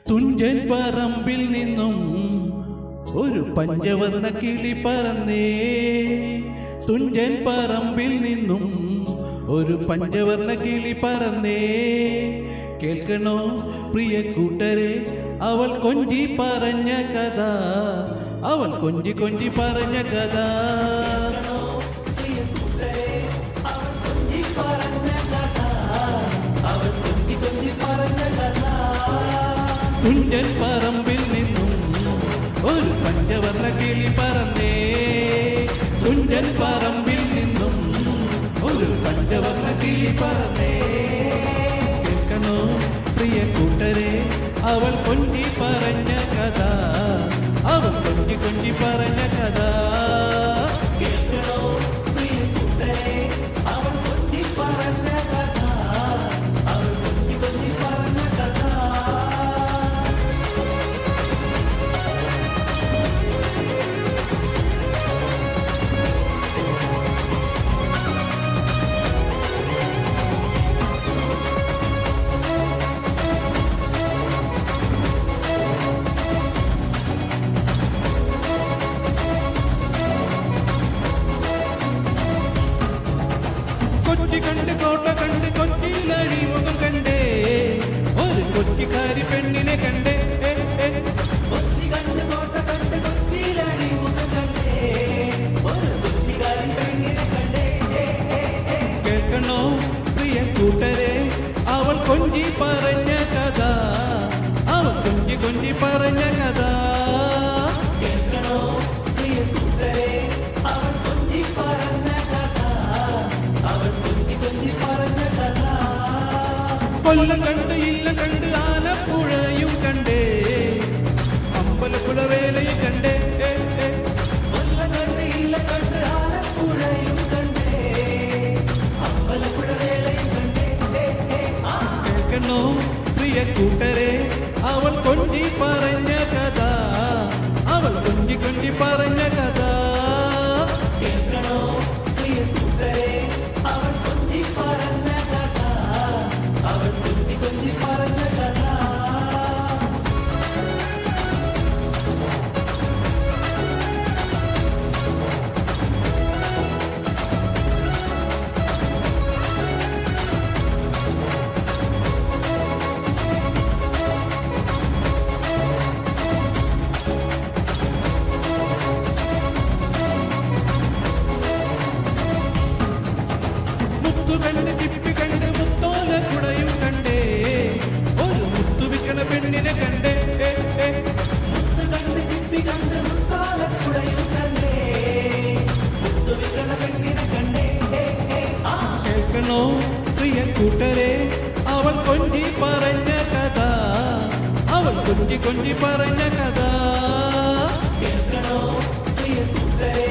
തുഞ്ചൻ പറമ്പിൽ നിന്നും ഒരു പഞ്ചവർണ്ണ കിളി പറന്നേ. തുഞ്ചൻ പറമ്പിൽ നിന്നും ഒരു പഞ്ചവർണ്ണ കിളി പറന്നേ. കേൾക്കണോ പ്രിയ കൂട്ടരെ, അവൾ കൊഞ്ചി പറഞ്ഞ കഥ, അവൾ കൊഞ്ചി കൊഞ്ചി പറഞ്ഞ കഥ. തുഞ്ചൻ പറമ്പിൽ നിന്നും ഒരു പഞ്ചവർണ്ണ കിളി പറന്നേ. തുഞ്ചൻ പറമ്പിൽ നിന്നും ഒരു പഞ്ചവർണ്ണ കിളി പറന്നേ. കേൾക്കണോ പ്രിയ കൂട്ടരെ, അവൾ കൊഞ്ചി പറഞ്ഞ കഥ, അവൾ കൊഞ്ചി കൊഞ്ചി പറഞ്ഞ കഥ. കൊച്ചി കണ്ട് കോട്ട കണ്ട് കൊച്ചിയിലടി മുഖം കണ്ടേ, ഒരു കൊച്ചിക്കാരി പെണ്ണിനെ കണ്ടേ. കൊച്ചി കണ്ട് കോട്ട കണ്ട് കൊച്ചിയിലടി മുഖം കണ്ടേ, ഒരു കൊച്ചിക്കാരി പെണ്ണിനെ കണ്ടേ. കേൾക്കണോ പ്രിയ കൂട്ടരെ, അവൾ കൊഞ്ചി പറഞ്ഞ കഥ, അവൾ കൊഞ്ചി കൊഞ്ചി പറഞ്ഞ കഥ. കേൾക്കണോ പ്രിയ കൂട്ടരെ, അവൾ കൊഞ്ചി പറഞ്ഞ കഥ, അവൾ കൊഞ്ചി കൊഞ്ചി പറഞ്ഞ കഥ. കൊല്ലം കണ്ട് ഇല്ലം കണ്ട് ആലപ്പുഴയും കണ്ടേ, അമ്പലപ്പുഴ വേലയും കണ്ടേ. കൊല്ലം കണ്ട് ഇല്ല കണ്ട് ആലപ്പുഴയും കണ്ടേ, അമ്പലപ്പുഴ വേലയും കണ്ടേ. കേൾക്കണോ പ്രിയ കൂട്ടരെ, അവൾ കൊഞ്ചി പറഞ്ഞ കഥ, അവൾ കൊഞ്ചി കൊഞ്ചി പറഞ്ഞ കഥ. കേൾക്കണോ പ്രിയ കൂട്ടരെ, അവൾ കൊഞ്ചി പറഞ്ഞ കഥ, അവൾ കൊഞ്ചി കൊഞ്ചി പറഞ്ഞ കഥ. മുത്തു കണ്ട് ചിപ്പി കണ്ട് മുത്തോല കുടയും കണ്ടേ, ഒരു മുത്തു വിൽക്കണ പെണ്ണിനെ കണ്ടേ. മുത്ത് കണ്ട് ചിപ്പി കണ്ട് മുത്താലക്കുടയും കണ്ടേ, മുത്തു വിക്കണ പെണ്ണിനെ കണ്ടേ. കേൾക്കണോ പ്രിയ കൂട്ടരെ, അവൾ കൊഞ്ചി പറഞ്ഞ കഥ, അവൾ കൊഞ്ചി കൊഞ്ചി പറഞ്ഞ കഥ. കേൾക്കണോ പ്രിയ കൂട്ടരെ,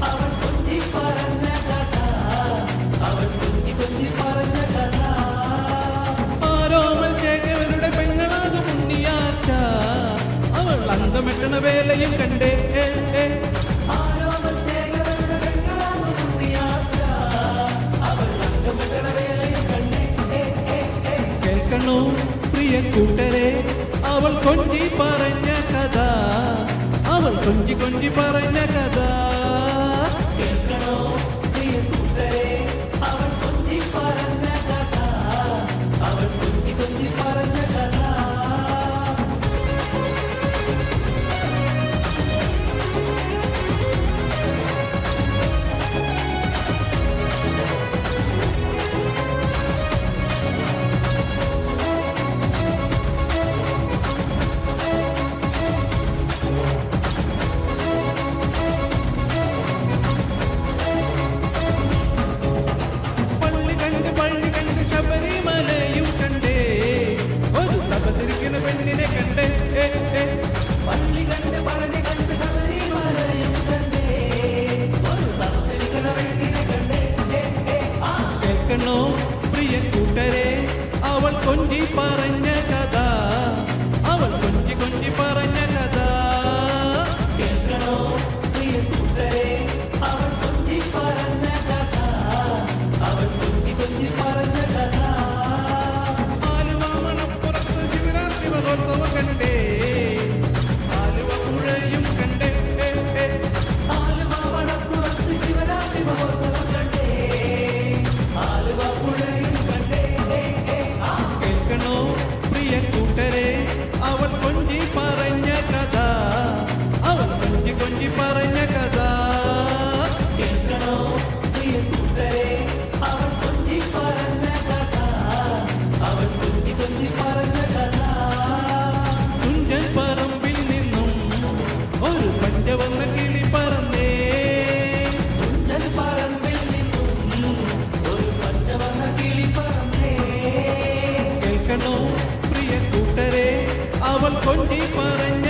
അവൾ കൊഞ്ചി പറഞ്ഞ കഥ, അവൾ കൊഞ്ചി കൊഞ്ചി പറഞ്ഞ കഥ. ആരോമൽ ചേകവരുടെ പെങ്ങളാകും ഉണ്ണിയാച്ച, അവൾ അന്തമെട്ടണ വേലയും കണ്ടേ. ആരോമൽ ചേകവരുടെ പെങ്ങളാകും ഉണ്ണിയാച്ച, അവൾ അംഗമിടണ വേലയും കണ്ടേ. കേൾക്കണോ പ്രിയ കൂട്ടരെ, അവൾ കൊഞ്ചി പറഞ്ഞ കഥ, അവൾ കൊഞ്ചി കൊഞ്ചി പറഞ്ഞ കഥ. കേൾക്കണോ പ്രിയ കൂട്ടരെ, അവൾ കൊഞ്ചി പറഞ്ഞ കഥ, അവൾ കൊഞ്ചി കൊഞ്ചി പറഞ്ഞ കഥ. പള്ളി കണ്ട് ശബരിമലയും കണ്ടേ, ഒരു തപതിരിക്കുന്ന പെണ്ണിനെ കണ്ടേ. പള്ളി കണ്ട് പളനി കണ്ട് ശബരിമലയും കണ്ടേ, ഒരു തപസ്സരിക്കണ പെണ്ണിനെ കണ്ടേ. കേൾക്കണോ പ്രിയ കൂട്ടരെ, അവൾ കൊഞ്ചി പറഞ്ഞ കഥ, അവൾ കൊഞ്ചി കൊഞ്ചി പറഞ്ഞ കഥ. കേൾക്കണോ പ്രിയ കൂട്ടരെ, അവൾ കൊഞ്ചി പറഞ്ഞ കഥ, അവൾ കൊഞ്ചി കൊഞ്ചി പറഞ്ഞ കഥ. ആലുവാമണപ്പുറത്ത് ശിവരാത്രി മഹോത്സവം കണ്ടേ ആലുവ പുഴയും കണ്ടേ ആലുവ വടപ്പുറത്ത് ശിവരാത്രി മഹോത്സവം കണ്ടേ ആലുവ പുഴയും കണ്ടേ കേൾക്കണോ പ്രിയ കൂട്ടരെ അവൾ കൊഞ്ചി പറഞ്ഞ കഥ അവൾ കൊഞ്ചി കൊഞ്ചി പറഞ്ഞ കഥ കേൾക്കണോ പ്രിയ കൂട്ടരെ അവൾ കൊഞ്ചി പറഞ്ഞ കഥ അവൾ കൊഞ്ചി കൊഞ്ചി പറഞ്ഞ കഥ തുഞ്ചൻ പറമ്പിൽ നിന്നും ഒരു പഞ്ചവർണ്ണ കിളി പറന്നേ തുഞ്ചൻ പറമ്പിൽ നിന്നും ഒരു പഞ്ചവർണ്ണ കിളി പറന്നേ കേൾക്കണോ പ്രിയ കൂട്ടരെ അവൾ കൊഞ്ചി പറഞ്ഞ